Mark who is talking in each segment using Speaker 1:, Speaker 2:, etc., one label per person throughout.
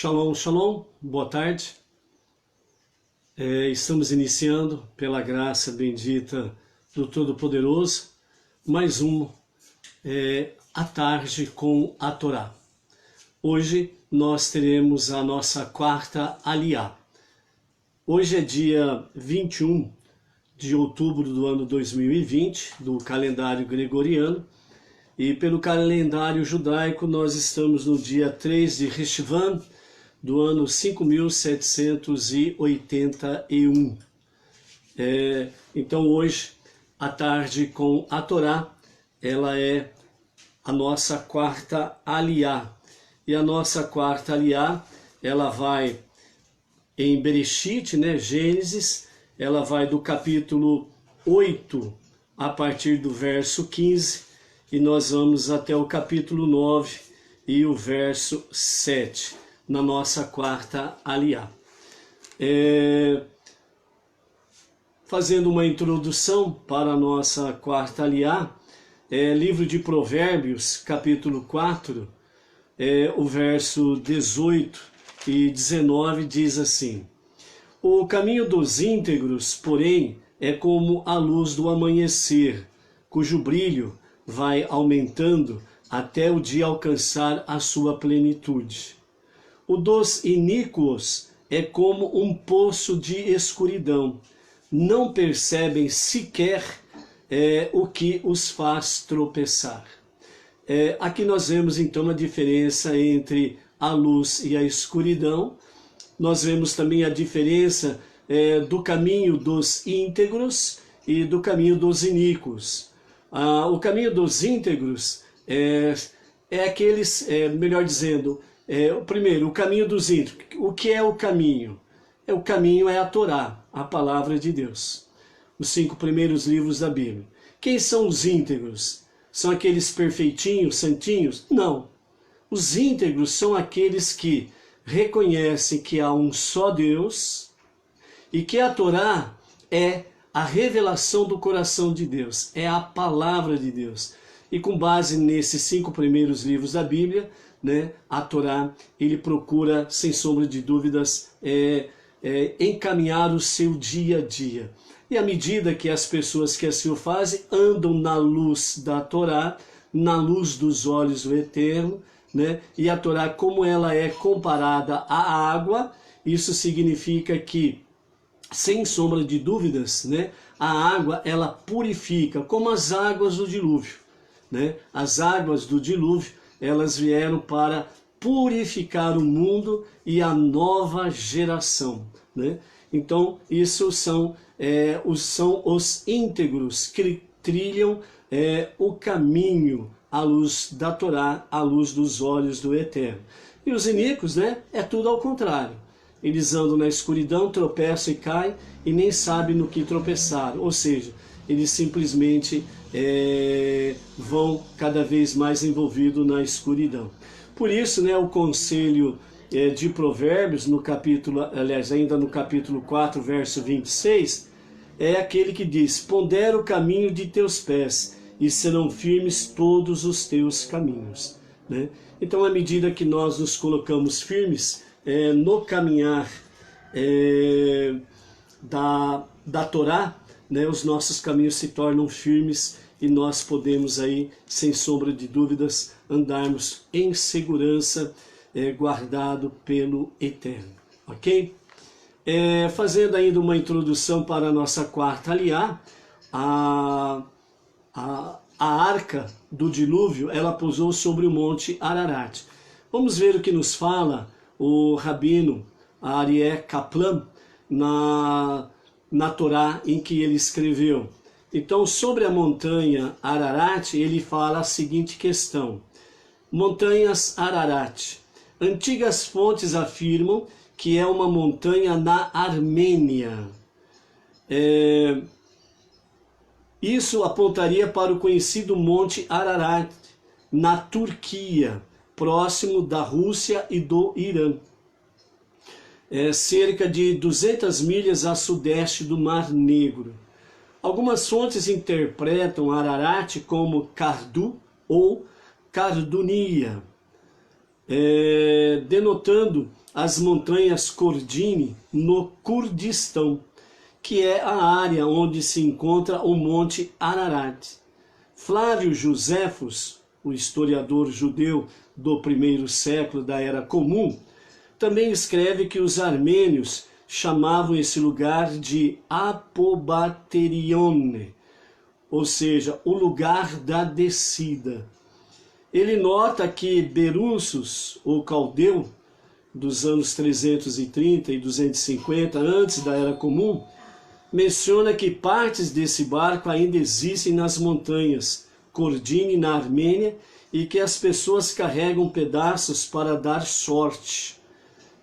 Speaker 1: Shalom, shalom, boa tarde. Estamos iniciando, pela graça bendita do Todo-Poderoso, mais a tarde com a Torá. Hoje nós teremos a nossa quarta aliá. Hoje é dia 21 de outubro do ano 2020, do calendário gregoriano, e pelo calendário judaico nós estamos no dia 3 de Reshvan, do ano 5781. Então hoje, a tarde com a Torá, ela é a nossa quarta aliá. E a nossa quarta aliá, ela vai em Bereshit, Gênesis, ela vai do capítulo 8 a partir do verso 15, e nós vamos até o capítulo 9 e o verso 7. Na nossa quarta aliá. Fazendo uma introdução para a nossa quarta aliá, livro de Provérbios, capítulo 4, o verso 18 e 19 diz assim: O caminho dos íntegros, porém, é como a luz do amanhecer, cujo brilho vai aumentando até o dia alcançar a sua plenitude. O dos iníquos é como um poço de escuridão. Não percebem sequer o que os faz tropeçar. Aqui nós vemos então a diferença entre a luz e a escuridão. Nós vemos também a diferença do caminho dos íntegros e do caminho dos iníquos. O caminho dos íntegros é aqueles, melhor dizendo, primeiro, o caminho dos íntegros. O que é o caminho? O caminho é a Torá, a palavra de Deus. Os 5 primeiros livros da Bíblia. Quem são os íntegros? São aqueles perfeitinhos, santinhos? Não. Os íntegros são aqueles que reconhecem que há um só Deus e que a Torá é a revelação do coração de Deus, é a palavra de Deus. E com base nesses 5 primeiros livros da Bíblia, a Torá, ele procura, sem sombra de dúvidas, encaminhar o seu dia a dia. E à medida que as pessoas que assim o fazem, andam na luz da Torá, na luz dos olhos do Eterno, e a Torá, como ela é comparada à água, isso significa que, sem sombra de dúvidas, a água, ela purifica, como as águas do dilúvio. As águas do dilúvio, elas vieram para purificar o mundo e a nova geração. Então, isso são os íntegros que trilham o caminho à luz da Torá, à luz dos olhos do Eterno. E os iníquos, é tudo ao contrário. Eles andam na escuridão, tropeçam e caem e nem sabem no que tropeçaram. Ou seja, eles simplesmente vão cada vez mais envolvidos na escuridão. Por isso, o conselho de Provérbios, no capítulo, aliás, ainda no capítulo 4, verso 26, é aquele que diz: Pondera o caminho de teus pés, e serão firmes todos os teus caminhos. Então, à medida que nós nos colocamos firmes no caminhar da Torá, os nossos caminhos se tornam firmes e nós podemos aí, sem sombra de dúvidas, andarmos em segurança, guardado pelo Eterno. Ok? Fazendo ainda uma introdução para a nossa quarta aliá, a arca do dilúvio, ela pousou sobre o monte Ararat. Vamos ver o que nos fala o rabino Aryeh Kaplan na Torá, em que ele escreveu. Então, sobre a montanha Ararat, ele fala a seguinte questão: Montanhas Ararat. Antigas fontes afirmam que é uma montanha na Armênia. Isso apontaria para o conhecido Monte Ararat, na Turquia, próximo da Rússia e do Irã. Cerca de 200 milhas a sudeste do Mar Negro. Algumas fontes interpretam Ararat como Kardu ou Cardunia. denotando as montanhas Cordini no Kurdistão, que é a área onde se encontra o Monte Ararat. Flávio Joséfos, o historiador judeu do primeiro século da Era Comum, também escreve que os armênios chamavam esse lugar de Apobaterione, ou seja, o lugar da descida. Ele nota que Berussos, o caldeu, dos anos 330 e 250, antes da Era Comum, menciona que partes desse barco ainda existem nas montanhas Cordini, na Armênia, e que as pessoas carregam pedaços para dar sorte.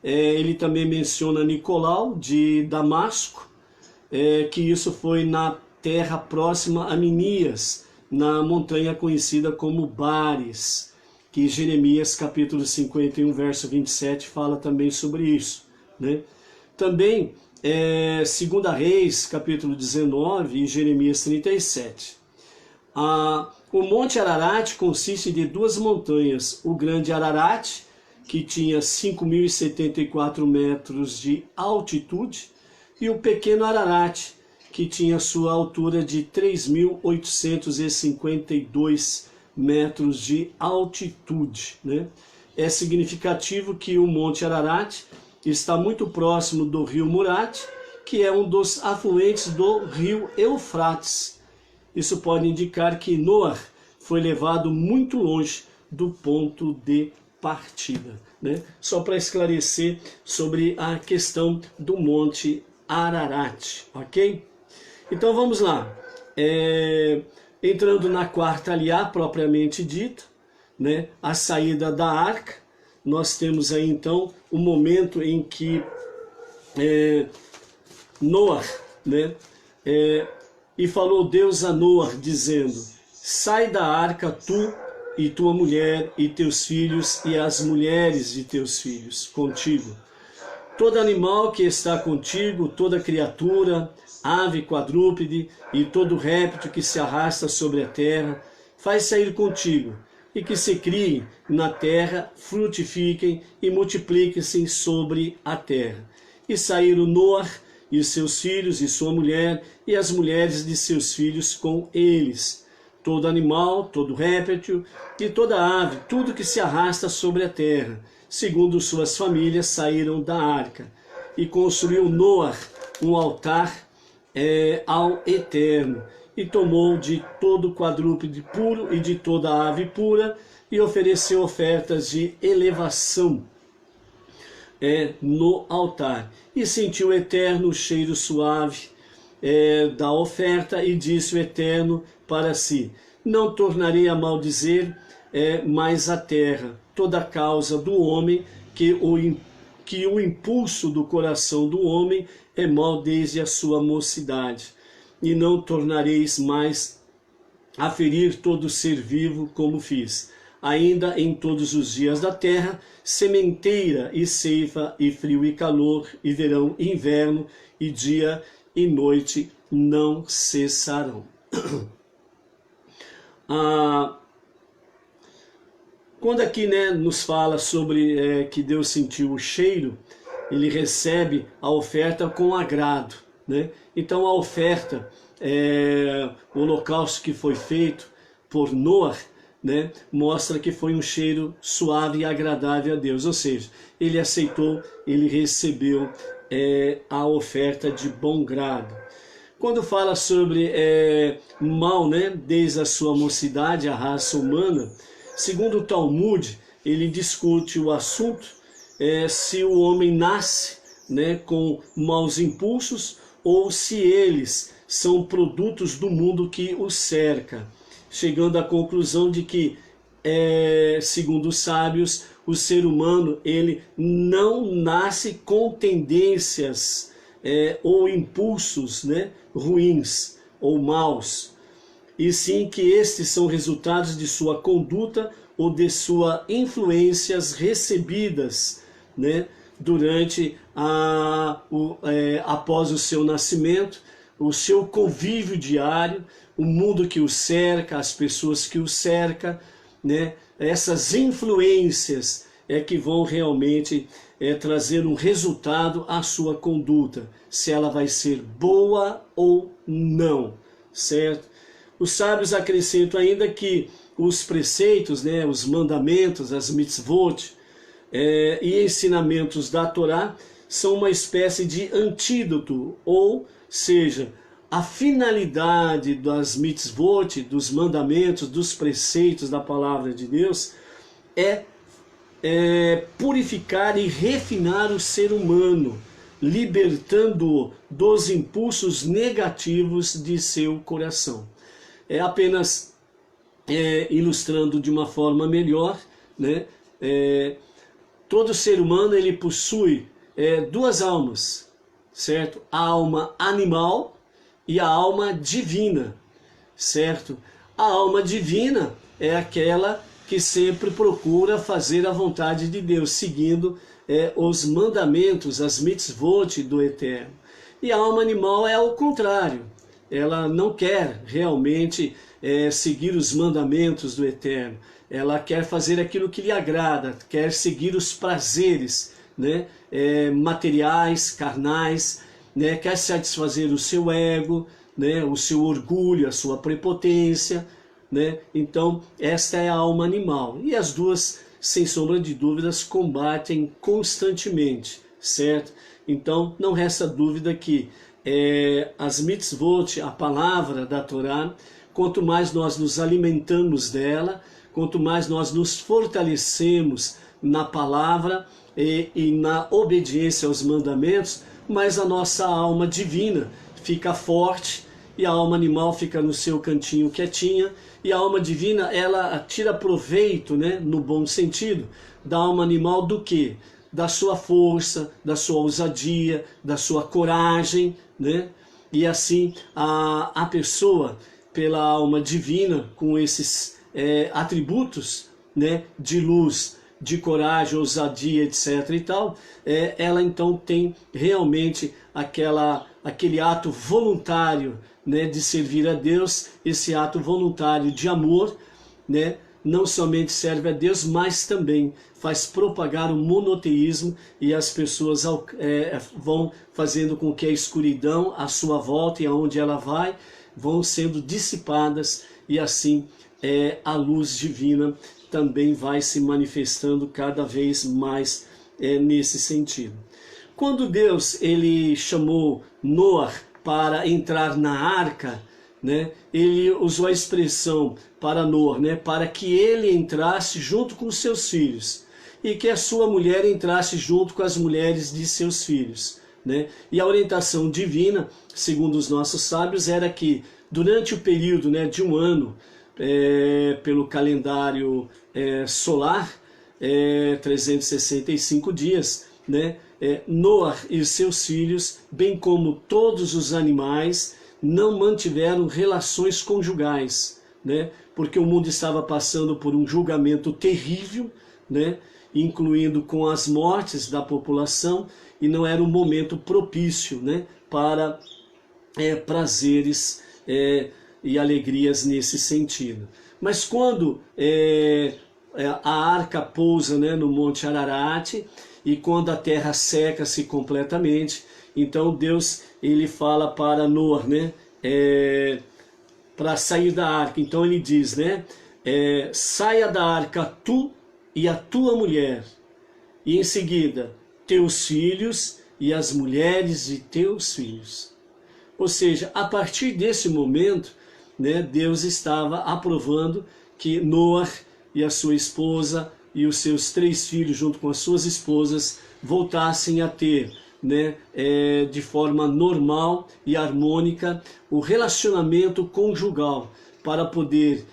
Speaker 1: Ele também menciona Nicolau, de Damasco, que isso foi na terra próxima a Minias, na montanha conhecida como Bares, que Jeremias capítulo 51, verso 27 fala também sobre isso, né? Também 2 Reis capítulo 19 e Jeremias 37. O Monte Ararat consiste de duas montanhas, o Grande Ararat, que tinha 5.074 metros de altitude, e o Pequeno Ararat, que tinha sua altura de 3.852 metros de altitude, né? É significativo que o Monte Ararat está muito próximo do rio Murat, que é um dos afluentes do rio Eufrates. Isso pode indicar que Noé foi levado muito longe do ponto de partida, né? Só para esclarecer sobre a questão do Monte Ararat, ok? Então vamos lá, entrando na quarta aliá propriamente dita, né, a saída da arca. Nós temos aí então o momento em que Noé, né, e falou Deus a Noé dizendo: sai da arca tu e tua mulher e teus filhos e as mulheres de teus filhos contigo. Todo animal que está contigo, toda criatura, ave quadrúpede e todo réptil que se arrasta sobre a terra, faz sair contigo, e que se criem na terra, frutifiquem e multipliquem-se sobre a terra. E saíram Noé e os seus filhos e sua mulher e as mulheres de seus filhos com eles. Todo animal, todo réptil e toda ave, tudo que se arrasta sobre a terra, segundo suas famílias, saíram da arca. E construiu Noé um altar ao Eterno, e tomou de todo quadrúpede puro e de toda ave pura, e ofereceu ofertas de elevação no altar. E sentiu o Eterno o cheiro suave da oferta, e disse o Eterno para si: não tornarei a maldizer mais a terra, toda a causa do homem, que o impulso do coração do homem é mau desde a sua mocidade. E não tornareis mais a ferir todo ser vivo como fiz. Ainda em todos os dias da terra, sementeira e ceifa, e frio e calor, e verão e inverno, e dia e noite não cessarão. Quando aqui, né, nos fala sobre que Deus sentiu o cheiro, ele recebe a oferta com agrado, né? Então a oferta, o holocausto que foi feito por Noé, né, mostra que foi um cheiro suave e agradável a Deus, ou seja, ele aceitou, ele recebeu a oferta de bom grado. Quando fala sobre mal, né, desde a sua mocidade, a raça humana, segundo o Talmud, ele discute o assunto se o homem nasce, né, com maus impulsos, ou se eles são produtos do mundo que o cerca, chegando à conclusão de que, segundo os sábios, o ser humano ele não nasce com tendências ou impulsos, né, ruins ou maus, e sim que estes são resultados de sua conduta ou de suas influências recebidas, né, durante após o seu nascimento, o seu convívio diário, o mundo que o cerca, as pessoas que o cercam, né, essas influências, é que vão realmente trazer um resultado à sua conduta, se ela vai ser boa ou não, certo? Os sábios acrescentam ainda que os preceitos, né, os mandamentos, as mitzvot e ensinamentos da Torá são uma espécie de antídoto, ou seja, a finalidade das mitzvot, dos mandamentos, dos preceitos da palavra de Deus é purificar e refinar o ser humano, libertando-o dos impulsos negativos de seu coração. Apenas ilustrando de uma forma melhor, né? Todo ser humano ele possui duas almas, certo? A alma animal e a alma divina, certo? A alma divina é aquela que sempre procura fazer a vontade de Deus, seguindo os mandamentos, as mitzvot do Eterno. E a alma animal é o contrário, ela não quer realmente seguir os mandamentos do Eterno, ela quer fazer aquilo que lhe agrada, quer seguir os prazeres, né, materiais, carnais, né, quer satisfazer o seu ego, né, o seu orgulho, a sua prepotência, né? Então esta é a alma animal, e as duas, sem sombra de dúvidas, combatem constantemente, certo? Então não resta dúvida que as mitzvot, a palavra da Torá, quanto mais nós nos alimentamos dela, quanto mais nós nos fortalecemos na palavra e na obediência aos mandamentos, mais a nossa alma divina fica forte e a alma animal fica no seu cantinho quietinha. E a alma divina, ela tira proveito, né, no bom sentido, da alma animal do quê? Da sua força, da sua ousadia, da sua coragem, né? E assim a pessoa, pela alma divina, com esses atributos, né, de luz, de coragem, ousadia, etc. e tal, ela então tem realmente aquele ato voluntário, né, de servir a Deus, esse ato voluntário de amor, né, não somente serve a Deus, mas também faz propagar o monoteísmo, e as pessoas vão fazendo com que a escuridão à sua volta e aonde ela vai, vão sendo dissipadas, e assim a luz divina também vai se manifestando cada vez mais nesse sentido. Quando Deus ele chamou Noé para entrar na arca, né, ele usou a expressão para Noé, né, para que ele entrasse junto com seus filhos e que a sua mulher entrasse junto com as mulheres de seus filhos, né? E a orientação divina, segundo os nossos sábios, era que durante o período, né, de um ano, pelo calendário solar, 365 dias, né, Noé e seus filhos, bem como todos os animais, não mantiveram relações conjugais, né, porque o mundo estava passando por um julgamento terrível, né, incluindo com as mortes da população, e não era um momento propício, né, para prazeres e alegrias nesse sentido. Mas quando a arca pousa, né, no Monte Ararat, e quando a terra seca-se completamente, então Deus ele fala para Noé, né, para sair da arca. Então ele diz, né, saia da arca tu e a tua mulher, e em seguida teus filhos e as mulheres de teus filhos. Ou seja, a partir desse momento, né, Deus estava aprovando que Noé e a sua esposa e os seus 3 filhos, junto com as suas esposas, voltassem a ter, né, de forma normal e harmônica o relacionamento conjugal, para poder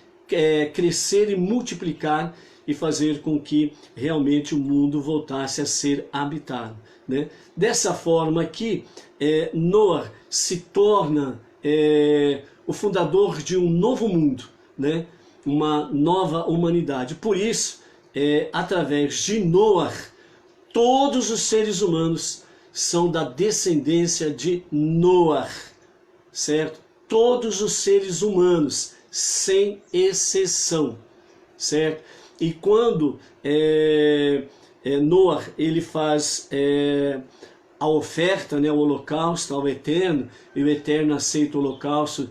Speaker 1: crescer e multiplicar e fazer com que realmente o mundo voltasse a ser habitado, né? Dessa forma que Noé se torna o fundador de um novo mundo, né? Uma nova humanidade. Por isso, através de Noé, todos os seres humanos são da descendência de Noé, certo? Todos os seres humanos, sem exceção, certo? E quando Noah, ele faz a oferta, né, o holocausto ao Eterno, e o Eterno aceita o holocausto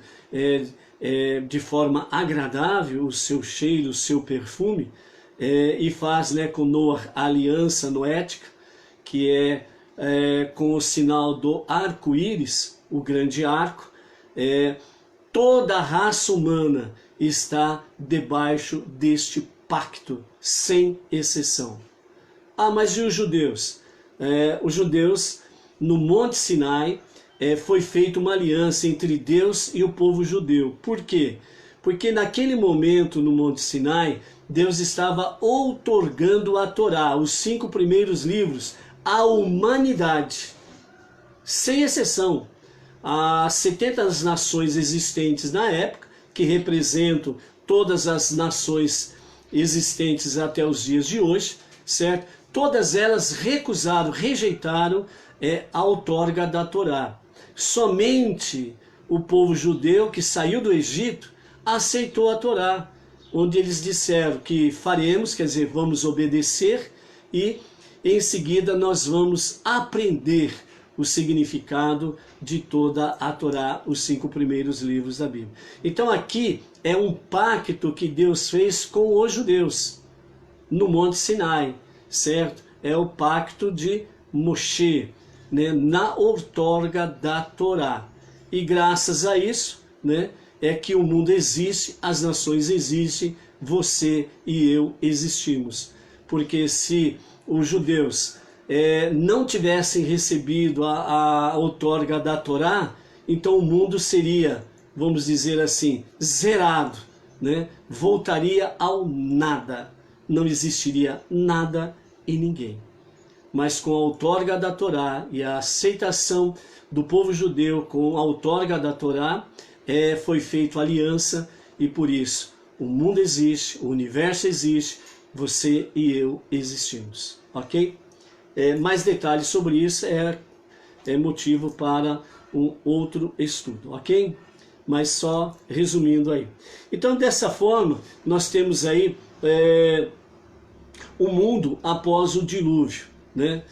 Speaker 1: de forma agradável, o seu cheiro, o seu perfume, e faz, né, com Noah a aliança noética, que com o sinal do arco-íris, o grande arco. Toda a raça humana está debaixo deste pacto, sem exceção. Ah, mas e os judeus? Os judeus, no Monte Sinai, foi feita uma aliança entre Deus e o povo judeu. Por quê? Porque naquele momento, no Monte Sinai, Deus estava outorgando a Torá, os 5 primeiros livros, à humanidade, sem exceção. As 70 nações existentes na época, que representam todas as nações existentes até os dias de hoje, certo? Todas elas recusaram, rejeitaram a outorga da Torá. Somente o povo judeu que saiu do Egito aceitou a Torá, onde eles disseram que faremos, quer dizer, vamos obedecer, e em seguida nós vamos aprender o significado de toda a Torá, os 5 primeiros livros da Bíblia. Então aqui é um pacto que Deus fez com os judeus no Monte Sinai, certo? É o pacto de Moshe, né, na outorga da Torá. E graças a isso, né, é que o mundo existe, as nações existem, você e eu existimos. Porque se os judeus não tivessem recebido a outorga da Torá, então o mundo seria, vamos dizer assim, zerado, né? Voltaria ao nada, não existiria nada e ninguém. Mas com a outorga da Torá e a aceitação do povo judeu com a outorga da Torá, foi feita aliança, e por isso o mundo existe, o universo existe, você e eu existimos, ok? Mais detalhes sobre isso é motivo para um outro estudo, ok? Mas só resumindo aí. Então, dessa forma, nós temos aí o mundo após o dilúvio, né?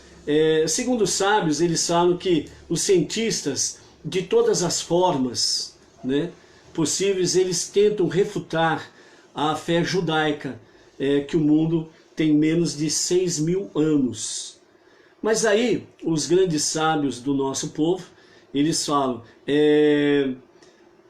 Speaker 1: Segundo os sábios, eles falam que os cientistas, de todas as formas, né, possíveis, eles tentam refutar a fé judaica, que o mundo tem menos de 6.000 anos. Mas aí, os grandes sábios do nosso povo, eles falam,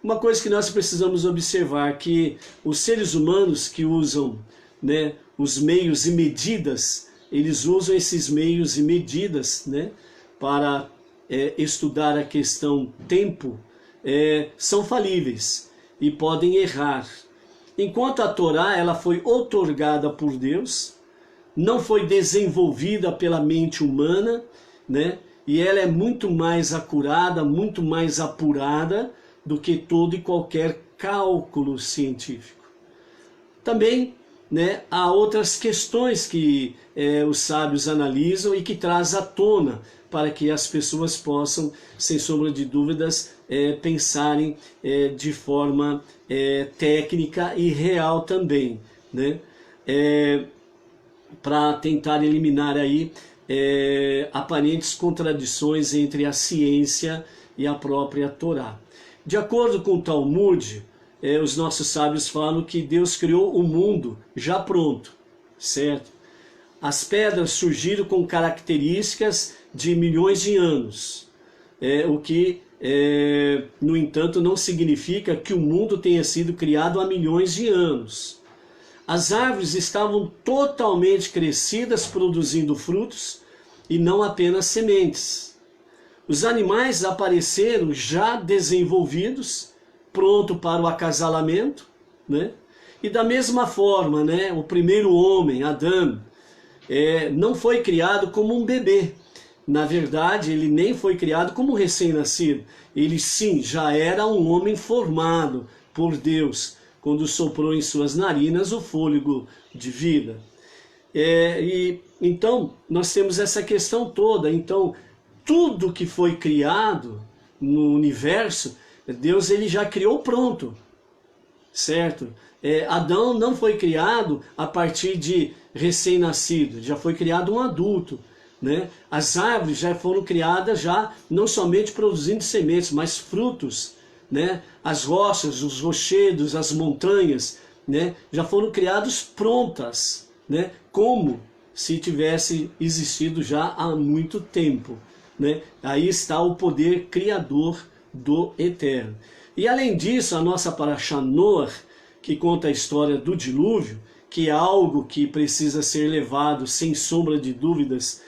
Speaker 1: uma coisa que nós precisamos observar, que os seres humanos que usam, né, os meios e medidas, eles usam esses meios e medidas, né, para estudar a questão tempo, são falíveis e podem errar. Enquanto a Torá, ela foi outorgada por Deus, não foi desenvolvida pela mente humana, né? E ela é muito mais acurada, muito mais apurada do que todo e qualquer cálculo científico. Também, né, há outras questões que os sábios analisam e que traz à tona para que as pessoas possam, sem sombra de dúvidas, pensarem de forma técnica e real também, né? Para tentar eliminar aí aparentes contradições entre a ciência e a própria Torá. De acordo com o Talmud, os nossos sábios falam que Deus criou o mundo já pronto, certo? As pedras surgiram com características de milhões de anos, o que, no entanto, não significa que o mundo tenha sido criado há milhões de anos. As árvores estavam totalmente crescidas, produzindo frutos, e não apenas sementes. Os animais apareceram já desenvolvidos, pronto para o acasalamento, né? E da mesma forma, né, o primeiro homem, Adão, não foi criado como um bebê. Na verdade, ele nem foi criado como um recém-nascido. Ele sim, já era um homem formado por Deus, quando soprou em suas narinas o fôlego de vida. E então, nós temos essa questão toda. Então, tudo que foi criado no universo, Deus ele já criou pronto, certo? Adão não foi criado a partir de recém-nascido, já foi criado um adulto, né? As árvores já foram criadas já não somente produzindo sementes, mas frutos, né? As rochas, os rochedos, as montanhas, né? Já foram criadas prontas, né? Como se tivesse existido já há muito tempo, né? Aí está o poder criador do Eterno. E além disso, a nossa Parashá Noach, que conta a história do dilúvio, que é algo que precisa ser levado sem sombra de dúvidas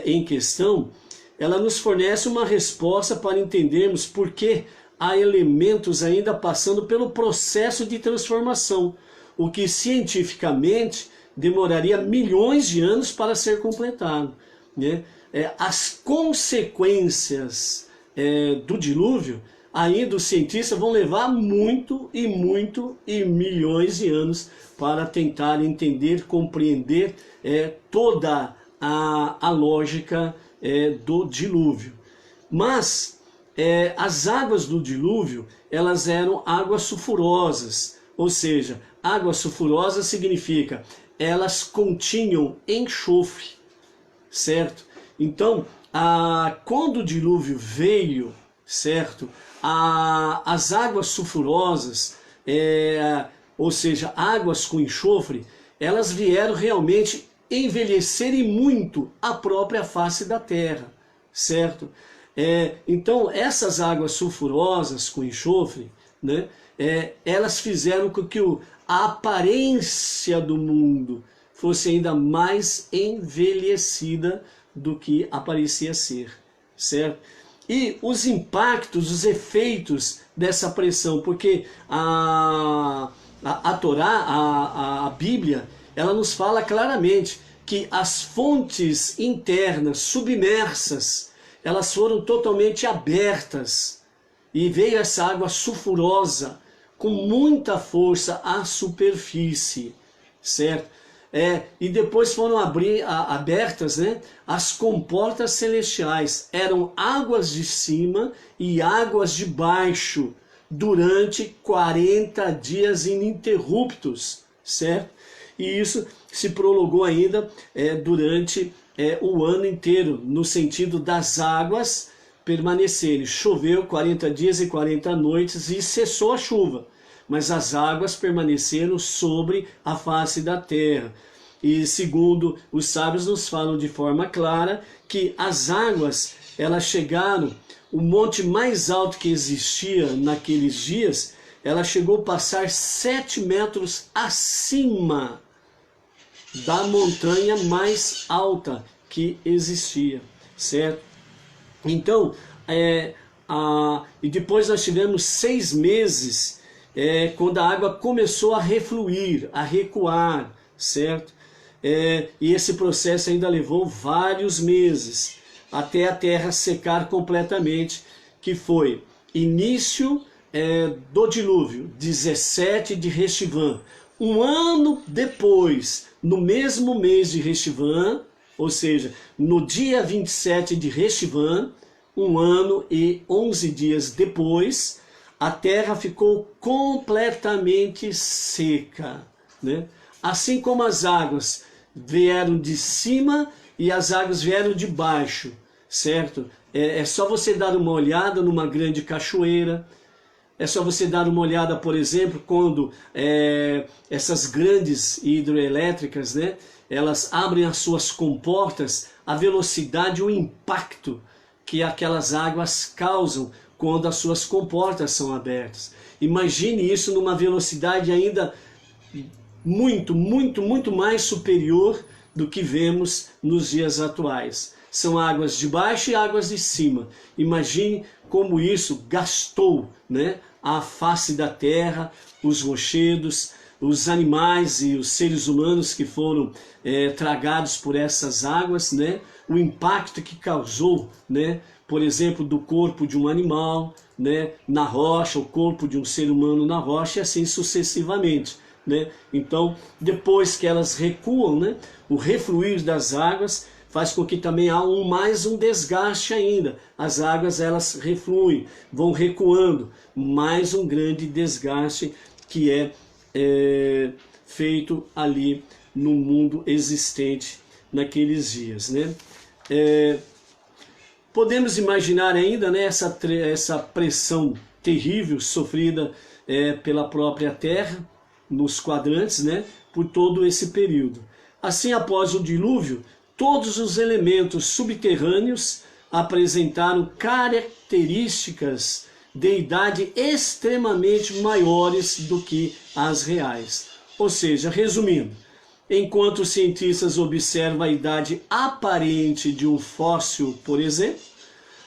Speaker 1: em questão, ela nos fornece uma resposta para entendermos por que há elementos ainda passando pelo processo de transformação, o que cientificamente demoraria milhões de anos para ser completado, né? As consequências do dilúvio, ainda os cientistas vão levar muito e milhões de anos para tentar entender, compreender toda a lógica do dilúvio. Mas as águas do dilúvio, elas eram águas sulfurosas, ou seja, água sulfurosa significa elas continham enxofre, certo? Então, quando o dilúvio veio, certo? As águas sulfurosas, ou seja, águas com enxofre, elas vieram realmente envelhecerem muito a própria face da terra, certo? Então, essas águas sulfurosas com enxofre, né, elas fizeram com que a aparência do mundo fosse ainda mais envelhecida do que aparecia ser, certo? E os impactos, os efeitos dessa pressão, porque a Torá, a Bíblia, ela nos fala claramente que as fontes internas submersas, elas foram totalmente abertas e veio essa água sulfurosa com muita força à superfície, certo? E depois foram abertas, né, as comportas celestiais. Eram águas de cima e águas de baixo durante 40 dias ininterruptos, certo? E isso se prolongou ainda durante o ano inteiro, no sentido das águas permanecerem. Choveu 40 dias e 40 noites e cessou a chuva, mas as águas permaneceram sobre a face da terra. E segundo os sábios nos falam de forma clara que as águas, elas chegaram, o monte mais alto que existia naqueles dias, ela chegou a passar 7 metros acima da montanha mais alta que existia, certo? Então, e depois nós tivemos 6 meses, quando a água começou a refluir, a recuar, certo? E esse processo ainda levou vários meses, até a terra secar completamente, que foi início do dilúvio, 17 de Reshivã. Um ano depois, no mesmo mês de Reshivã, ou seja, no dia 27 de Reshivã, 1 ano e 11 dias depois, a terra ficou completamente seca, né? Assim como as águas vieram de cima e as águas vieram de baixo, certo? É só você dar uma olhada numa grande cachoeira, é só você dar uma olhada, por exemplo, quando essas grandes hidroelétricas, né, elas abrem as suas comportas, a velocidade, o impacto que aquelas águas causam quando as suas comportas são abertas. Imagine isso numa velocidade ainda muito mais superior do que vemos nos dias atuais. São águas de baixo e águas de cima. Imagine como isso gastou, né, a face da terra, os rochedos, os animais e os seres humanos que foram tragados por essas águas, né, o impacto que causou, né, por exemplo, do corpo de um animal, né, na rocha, o corpo de um ser humano na rocha, e assim sucessivamente, né? Então, depois que elas recuam, né, o refluir das águas faz com que também há mais um desgaste ainda. As águas, elas refluem, vão recuando, mais um grande desgaste que é feito ali no mundo existente naqueles dias, né? Podemos imaginar ainda, né, essa pressão terrível sofrida pela própria Terra, nos quadrantes, né, por todo esse período. Assim, após o dilúvio, todos os elementos subterrâneos apresentaram características de idade extremamente maiores do que as reais. Ou seja, resumindo, enquanto os cientistas observam a idade aparente de um fóssil, por exemplo,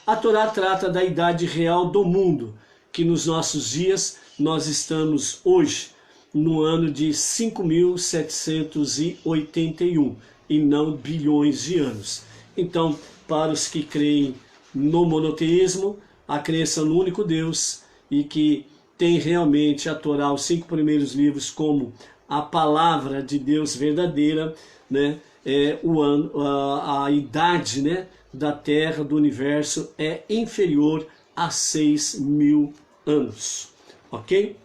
Speaker 1: a Torá trata da idade real do mundo, que nos nossos dias nós estamos hoje no ano de 5.781 e não bilhões de anos. Então, para os que creem no monoteísmo, a crença no único Deus e que tem realmente a Torá, os 5 primeiros livros, como a palavra de Deus verdadeira, né? A idade, né, da Terra, do universo, é inferior a 6.000 anos, ok?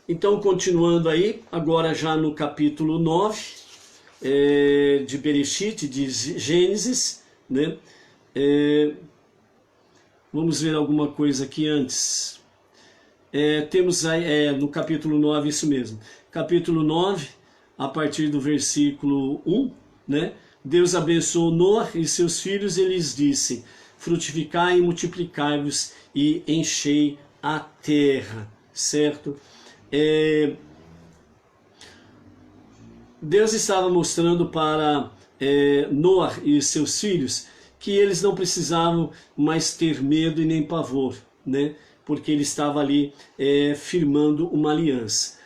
Speaker 1: Então, continuando aí, agora já no capítulo 9 de Bereshit, de Gênesis, né? Vamos ver alguma coisa aqui antes. Temos aí, no capítulo 9, isso mesmo. Capítulo 9, a partir do versículo 1, né? Deus abençoou Noé e seus filhos, e lhes disse: frutificai e multiplicai-vos e enchei a terra. Certo? Deus estava mostrando para Noé e seus filhos que eles não precisavam mais ter medo e nem pavor, né? Porque ele estava ali firmando uma aliança.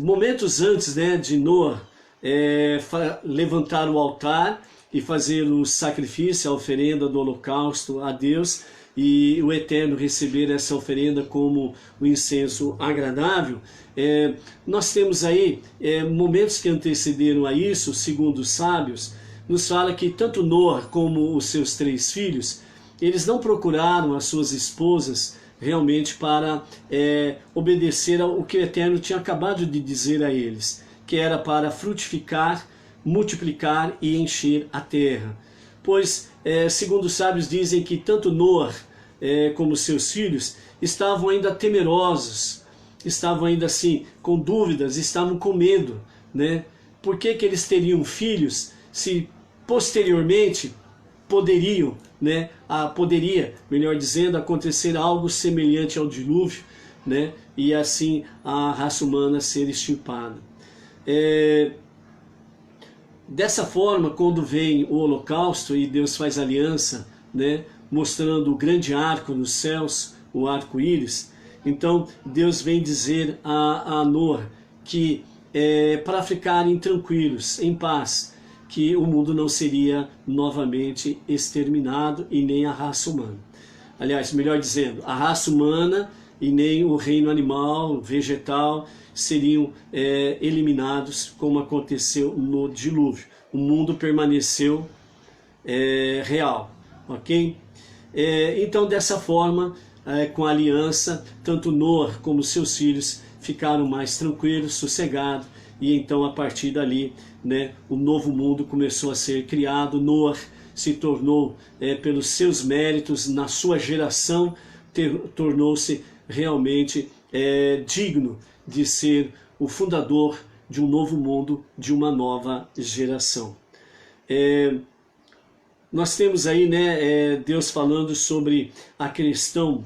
Speaker 1: Momentos antes, né, de Noé levantar o altar e fazer o sacrifício, a oferenda do holocausto a Deus, e o Eterno receber essa oferenda como o incenso agradável, nós temos aí momentos que antecederam a isso, segundo os sábios, nos fala que tanto Noé como os seus 3 filhos, eles não procuraram as suas esposas realmente para obedecer ao que o Eterno tinha acabado de dizer a eles, que era para frutificar, multiplicar e encher a terra. Pois, segundo os sábios, dizem que tanto Noé como seus filhos estavam ainda temerosos, estavam ainda assim com dúvidas, estavam com medo, né? Por que eles teriam filhos se posteriormente poderia, melhor dizendo, acontecer algo semelhante ao dilúvio, né? E assim a raça humana ser extirpada. Dessa forma, quando vem o holocausto e Deus faz aliança, né, mostrando o grande arco nos céus, o arco-íris, então Deus vem dizer a Noé que para ficarem tranquilos, em paz, que o mundo não seria novamente exterminado e nem a raça humana. Aliás, melhor dizendo, a raça humana e nem o reino animal, vegetal, seriam eliminados como aconteceu no dilúvio. O mundo permaneceu real, ok? Então, dessa forma, com a aliança, tanto Noé como seus filhos ficaram mais tranquilos, sossegados, e então a partir dali, né, o novo mundo começou a ser criado. Noé se tornou, pelos seus méritos, na sua geração, tornou-se realmente digno de ser o fundador de um novo mundo, de uma nova geração. Nós temos aí, né, Deus falando sobre a questão,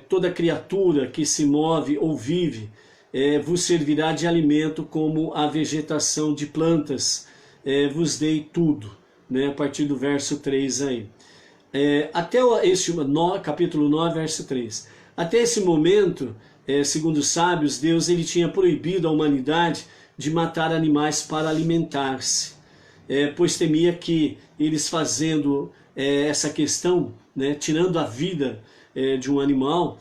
Speaker 1: toda criatura que se move ou vive, vos servirá de alimento como a vegetação de plantas, vos dei tudo, né, a partir do verso 3 aí. Até este capítulo 9, verso 3. Até esse momento, segundo os sábios, Deus ele tinha proibido a humanidade de matar animais para alimentar-se, pois temia que eles fazendo essa questão, né, tirando a vida de um animal,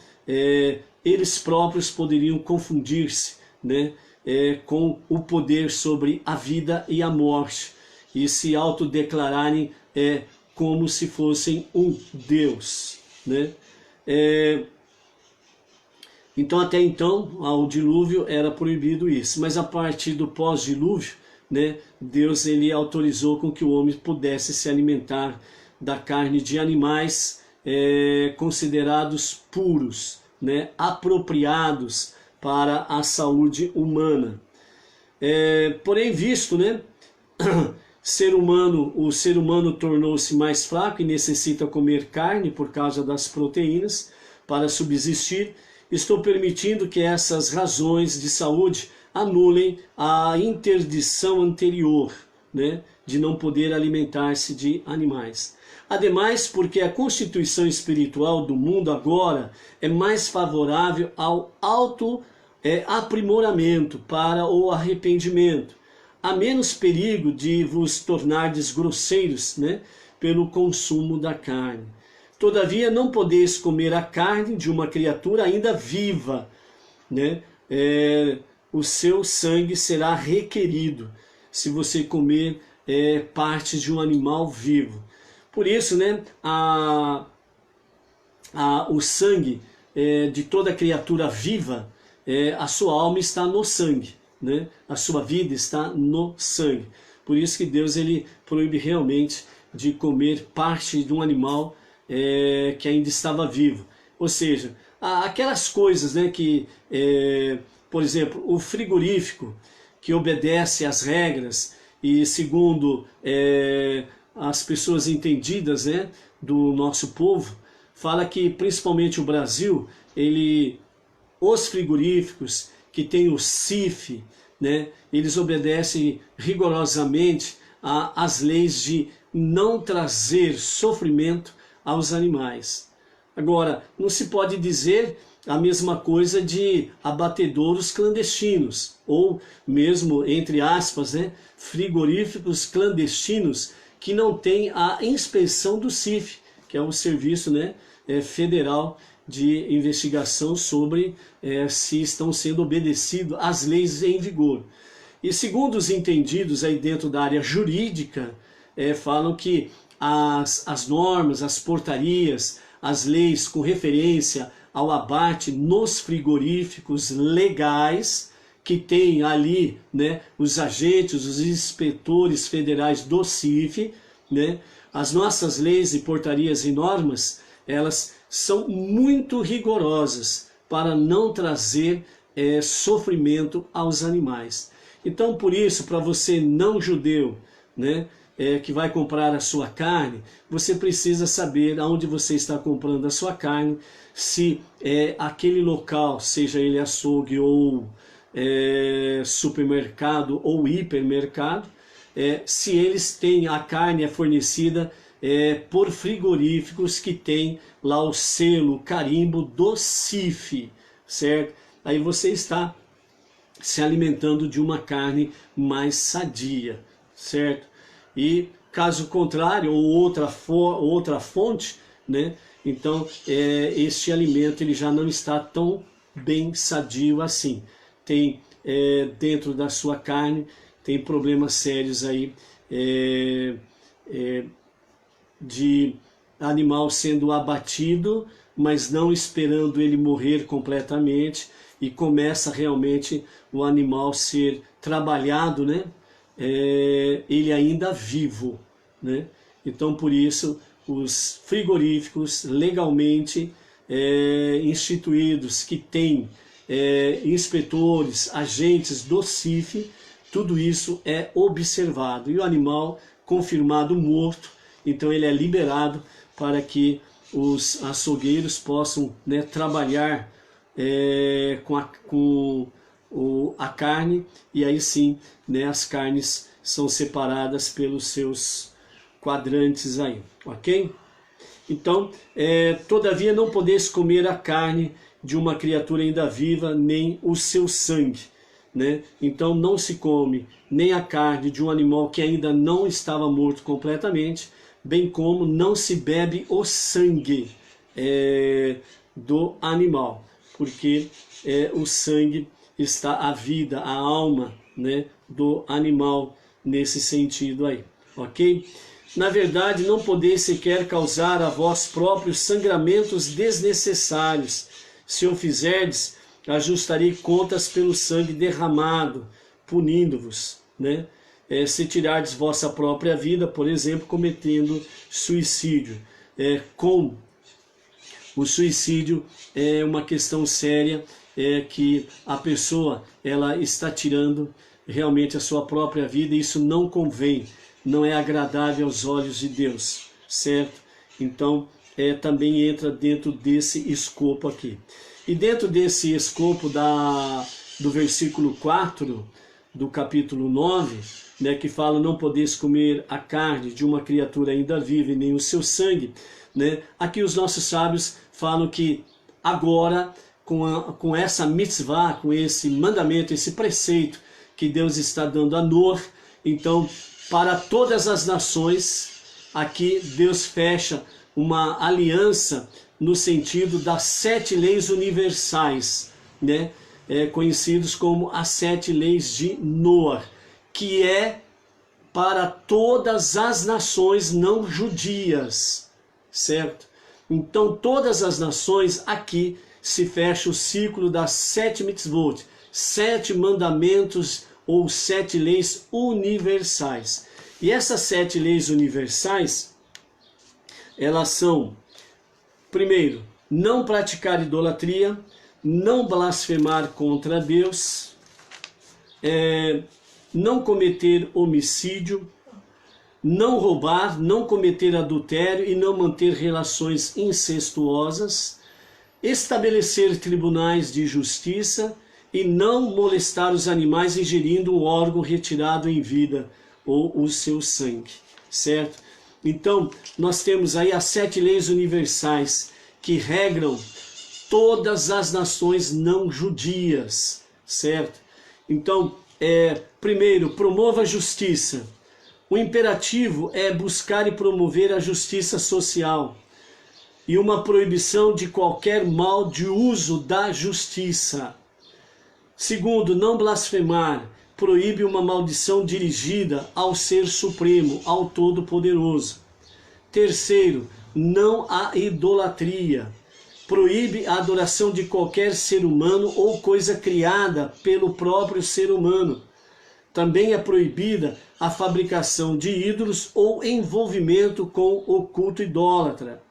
Speaker 1: eles próprios poderiam confundir-se, né, com o poder sobre a vida e a morte, e se autodeclararem como se fossem um Deus, né? Então até então, ao dilúvio, era proibido isso. Mas a partir do pós-dilúvio, né, Deus ele autorizou com que o homem pudesse se alimentar da carne de animais considerados puros, né, apropriados para a saúde humana. Porém, visto, né, o ser humano tornou-se mais fraco e necessita comer carne por causa das proteínas para subsistir, estou permitindo que essas razões de saúde anulem a interdição anterior, né, de não poder alimentar-se de animais. Ademais, porque a constituição espiritual do mundo agora é mais favorável ao aprimoramento para o arrependimento. Há menos perigo de vos tornardes grosseiros, né, pelo consumo da carne. Todavia, não podeis comer a carne de uma criatura ainda viva, né? O seu sangue será requerido se você comer partes de um animal vivo. Por isso, né, o sangue de toda criatura viva, a sua alma está no sangue, né? A sua vida está no sangue. Por isso que Deus ele proíbe realmente de comer parte de um animal que ainda estava vivo. Ou seja, aquelas coisas, né, que, por exemplo, o frigorífico que obedece às regras e segundo as pessoas entendidas, né, do nosso povo, fala que principalmente o Brasil, os frigoríficos que tem o CIF, né, eles obedecem rigorosamente às leis de não trazer sofrimento aos animais. Agora, não se pode dizer a mesma coisa de abatedouros clandestinos, ou mesmo, entre aspas, né, frigoríficos clandestinos que não têm a inspeção do CIF, que é o Serviço, né, Federal de Investigação sobre se estão sendo obedecidas as leis em vigor. E segundo os entendidos aí dentro da área jurídica, falam que as normas, as portarias, as leis com referência ao abate nos frigoríficos legais, que tem ali, né, os agentes, os inspetores federais do CIF, né, as nossas leis e portarias e normas, elas são muito rigorosas para não trazer sofrimento aos animais. Então, por isso, para você não judeu, né, que vai comprar a sua carne, você precisa saber aonde você está comprando a sua carne, se aquele local, seja ele açougue ou supermercado ou hipermercado, se eles têm, a carne é fornecida por frigoríficos que tem lá o selo, o carimbo do CIF, certo? Aí você está se alimentando de uma carne mais sadia, certo? E caso contrário, ou outra fonte, né? Então este alimento ele já não está tão bem sadio assim. Tem dentro da sua carne, tem problemas sérios aí de animal sendo abatido, mas não esperando ele morrer completamente, e começa realmente o animal ser trabalhado, né? Ele ainda vivo, né? Então por isso os frigoríficos legalmente instituídos, que têm inspetores, agentes do CIF, tudo isso é observado, e o animal confirmado morto, então ele é liberado para que os açougueiros possam, né, trabalhar com a carne, e aí sim, né, as carnes são separadas pelos seus quadrantes aí, ok? Então, todavia não podeis comer a carne de uma criatura ainda viva, nem o seu sangue, né? Então não se come nem a carne de um animal que ainda não estava morto completamente, bem como não se bebe o sangue do animal, porque o sangue está a vida, a alma, né, do animal nesse sentido aí, ok? Na verdade, não podeis sequer causar a vós próprios sangramentos desnecessários. Se o fizerdes, ajustarei contas pelo sangue derramado, punindo-vos, né? Se tirardes vossa própria vida, por exemplo, cometendo suicídio. Com o suicídio é uma questão séria, que a pessoa ela está tirando realmente a sua própria vida, e isso não convém, não é agradável aos olhos de Deus, certo? Então, também entra dentro desse escopo aqui. E dentro desse escopo do versículo 4 do capítulo 9, né, que fala: não podeis comer a carne de uma criatura ainda viva e nem o seu sangue, aqui os nossos sábios falam que agora, com essa mitzvah, com esse mandamento, esse preceito que Deus está dando a Noar, então, para todas as nações, aqui Deus fecha uma aliança no sentido das 7 leis universais, né? Conhecidos como as 7 leis de Noar, que é para todas as nações não judias, certo? Então todas as nações, aqui se fecha o ciclo das 7 mitzvot, 7 mandamentos ou 7 leis universais. E essas 7 leis universais, elas são: primeiro, não praticar idolatria, não blasfemar contra Deus, não cometer homicídio, não roubar, não cometer adultério e não manter relações incestuosas, estabelecer tribunais de justiça e não molestar os animais ingerindo um órgão retirado em vida ou o seu sangue, certo? Então, nós temos aí as 7 leis universais que regram todas as nações não judias, certo? Então, primeiro, promova a justiça. O imperativo é buscar e promover a justiça social e uma proibição de qualquer mal de uso da justiça. Segundo, não blasfemar. Proíbe uma maldição dirigida ao Ser Supremo, ao Todo-Poderoso. Terceiro, não há idolatria. Proíbe a adoração de qualquer ser humano ou coisa criada pelo próprio ser humano. Também é proibida a fabricação de ídolos ou envolvimento com o culto idólatra.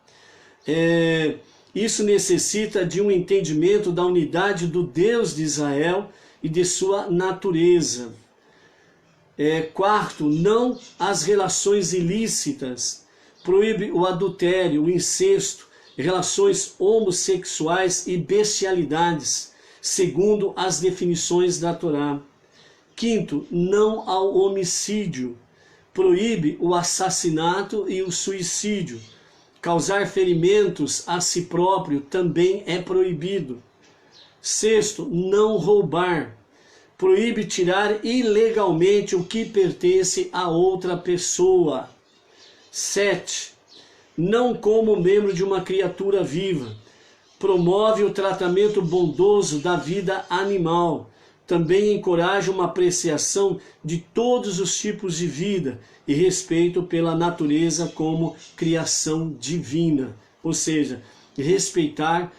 Speaker 1: Isso necessita de um entendimento da unidade do Deus de Israel e de sua natureza. Quarto, não as relações ilícitas. Proíbe o adultério, o incesto, relações homossexuais e bestialidades, segundo as definições da Torá. Quinto, não ao homicídio. Proíbe o assassinato e o suicídio. Causar ferimentos a si próprio também é proibido. Sexto, não roubar. Proíbe tirar ilegalmente o que pertence a outra pessoa. 7. Não como membro de uma criatura viva. Promove o tratamento bondoso da vida animal. Também encoraja uma apreciação de todos os tipos de vida e respeito pela natureza como criação divina. Ou seja, respeitar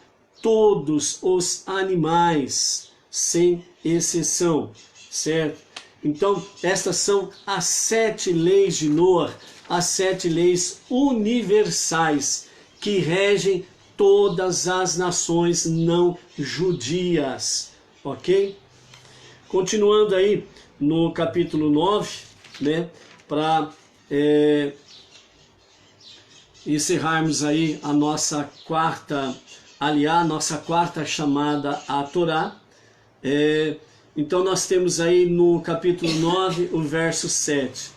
Speaker 1: todos os animais, sem exceção, certo? Então, estas são as 7 leis de Noar, as 7 leis universais que regem todas as nações não judias, ok? Continuando aí no capítulo 9, né, para encerrarmos aí a nossa quarta nossa quarta chamada à Torá. Então nós temos aí no capítulo 9 o verso 7.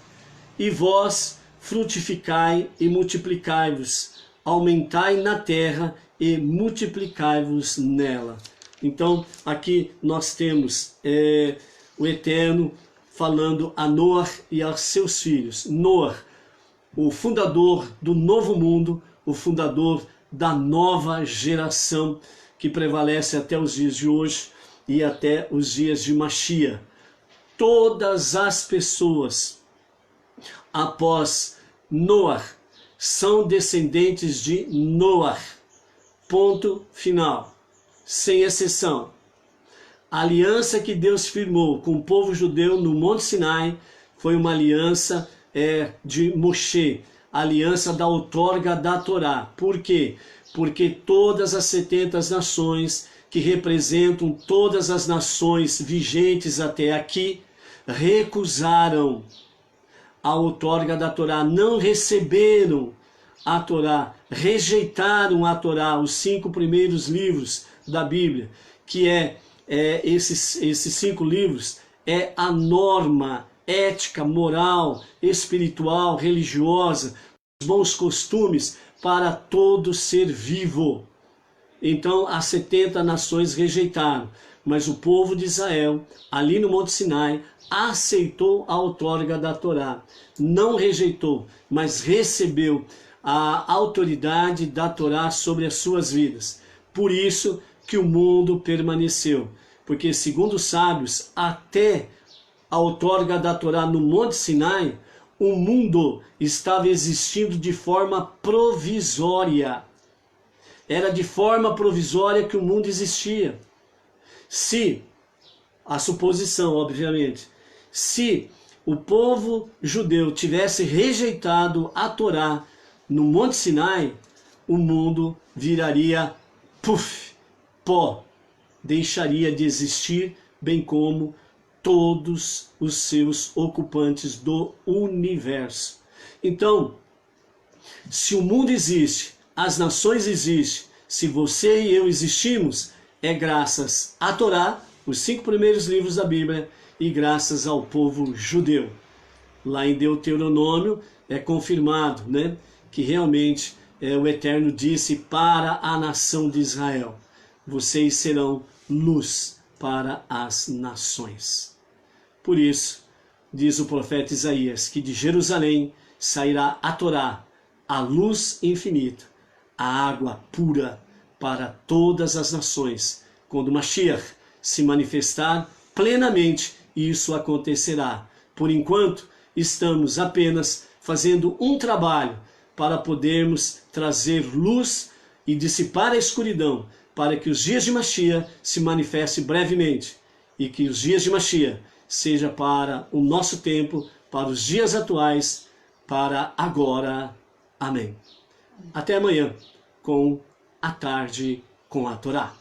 Speaker 1: E vós frutificai e multiplicai-vos, aumentai na terra e multiplicai-vos nela. Então aqui nós temos o Eterno falando a Noar e aos seus filhos. Noar, o fundador do novo mundo, o fundador da nova geração que prevalece até os dias de hoje e até os dias de Mashiach. Todas as pessoas após Noar são descendentes de Noar. Ponto final. Sem exceção. A aliança que Deus firmou com o povo judeu no Monte Sinai foi uma aliança de Moshe, a aliança da outorga da Torá. Por quê? Porque todas as 70 nações, que representam todas as nações vigentes até aqui, recusaram a outorga da Torá, não receberam a Torá, rejeitaram a Torá, os 5 primeiros livros da Bíblia, que esses 5 livros é a norma ética, moral, espiritual, religiosa, os bons costumes para todo ser vivo. Então as 70 nações rejeitaram, mas o povo de Israel, ali no Monte Sinai, aceitou a outorga da Torá. Não rejeitou, mas recebeu a autoridade da Torá sobre as suas vidas. Por isso que o mundo permaneceu, porque segundo os sábios, até a outorga da Torá no Monte Sinai, o mundo estava existindo de forma provisória. Era de forma provisória que o mundo existia. Se, a suposição, obviamente, se o povo judeu tivesse rejeitado a Torá no Monte Sinai, o mundo viraria pó, deixaria de existir, bem como todos os seus ocupantes do universo. Então, se o mundo existe, as nações existem, se você e eu existimos, é graças à Torá, os 5 primeiros livros da Bíblia, e graças ao povo judeu. Lá em Deuteronômio é confirmado, né, que realmente o Eterno disse para a nação de Israel: vocês serão luz para as nações. Por isso, diz o profeta Isaías, que de Jerusalém sairá a Torá, a luz infinita, a água pura para todas as nações. Quando Mashiach se manifestar plenamente, isso acontecerá. Por enquanto, estamos apenas fazendo um trabalho para podermos trazer luz e dissipar a escuridão, para que os dias de Mashiach se manifestem brevemente, e que os dias de Mashiach seja para o nosso tempo, para os dias atuais, para agora. Amém. Até amanhã, com a tarde com a Torá.